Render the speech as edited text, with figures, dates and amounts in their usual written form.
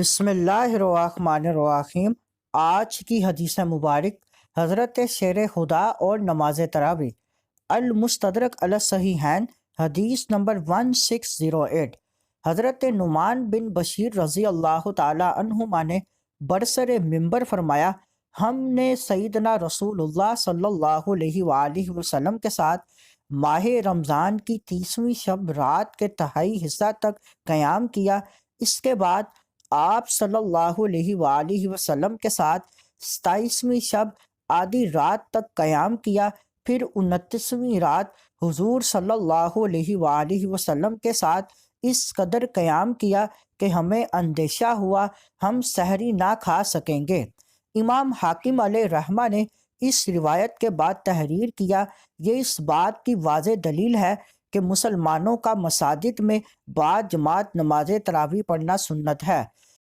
بسم اللہ الرحمن الرحیم۔ آج کی حدیث مبارک حضرت شیر خدا اور نماز تراویح المستدرک علی الصحیحین حدیث نمبر 1608۔ حضرت نعمان بن بشیر رضی اللہ تعالی عنہما نے برسر منبر فرمایا، ہم نے سیدنا رسول اللہ صلی اللہ علیہ وآلہ وسلم کے ساتھ ماہ رمضان کی 30ویں شب رات کے تہائی حصہ تک قیام کیا۔ اس کے بعد آپ صلی اللہ علیہ وآلہ وسلم کے ساتھ 27ویں شب آدھی رات تک قیام کیا، پھر 29ویں رات حضور صلی اللہ علیہ وآلہ وسلم کے ساتھ اس قدر قیام کیا کہ ہمیں اندیشہ ہوا ہم سحری نہ کھا سکیں گے۔ امام حاکم علیہ رحمہ نے اس روایت کے بعد تحریر کیا، یہ اس بات کی واضح دلیل ہے کہ مسلمانوں کا مساجد میں بعد جماعت نماز تراویح پڑھنا سنت ہے۔